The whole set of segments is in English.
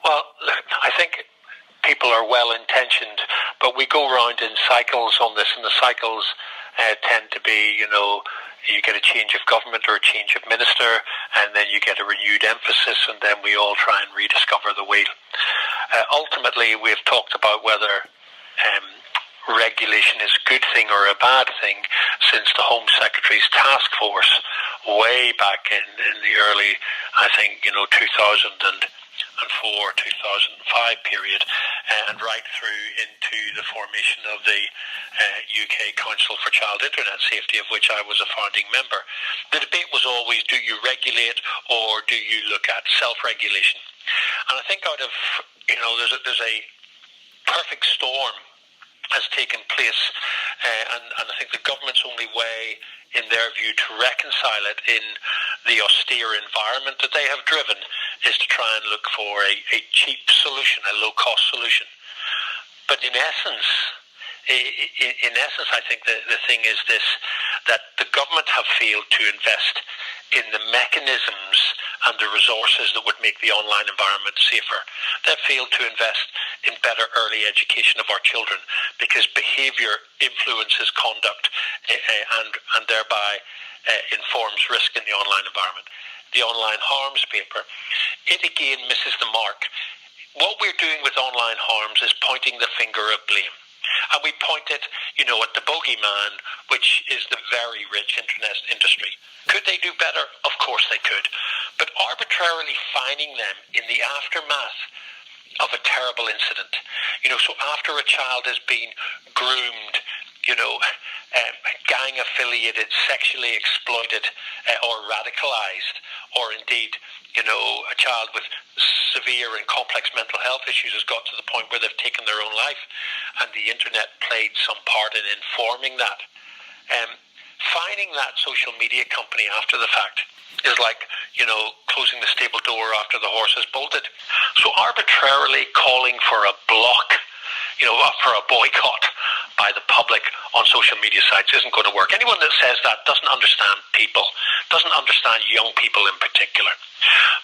Well, I think people are well-intentioned, but we go round in cycles on this, and the cycles tend to be, you get a change of government or a change of minister, and then you get a renewed emphasis, and then we all try and rediscover the wheel. Ultimately, we've talked about whether regulation is a good thing or a bad thing since the Home Secretary's task force way back in the early, I think, 2004, 2005 period, and right through into the formation of the UK Council for Child Internet Safety, of which I was a founding member. The debate was always, do you regulate or do you look at self-regulation? And I think out of, there's a perfect storm has taken place, and I think the government's only way, in their view, to reconcile it in the austere environment that they have driven is to try and look for a cheap solution, a low-cost solution. But in essence, I think the thing is this, that the government have failed to invest in the mechanisms and the resources that would make the online environment safer. They've failed to invest in better early education of our children, because behaviour influences conduct and thereby informs risk in the online environment. The online harms paper, it again misses the mark. What we're doing with online harms is pointing the finger of blame. And we point it, at the bogeyman, which is the very rich internet industry. Could they do better? Of course they could. But arbitrarily fining them in the aftermath of a terrible incident, so after a child has been groomed, gang affiliated, sexually exploited, or radicalized, or indeed, a child with severe and complex mental health issues has got to the point where they've taken their own life, and the internet played some part in informing that. Finding that social media company after the fact is like, closing the stable door after the horse has bolted. So arbitrarily calling for a block, for a boycott by the public on social media sites isn't going to work. Anyone that says that doesn't understand people, doesn't understand young people in particular.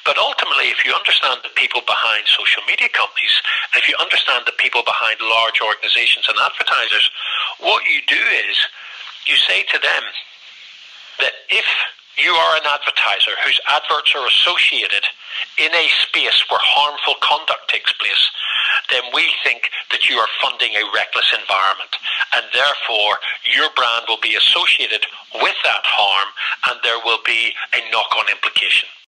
But ultimately, if you understand the people behind social media companies, and if you understand the people behind large organizations and advertisers, what you do is you say to them that if you are an advertiser whose adverts are associated in a space where harmful conduct takes place, then we think that you are funding a reckless environment, and therefore your brand will be associated with that harm, and there will be a knock-on implication.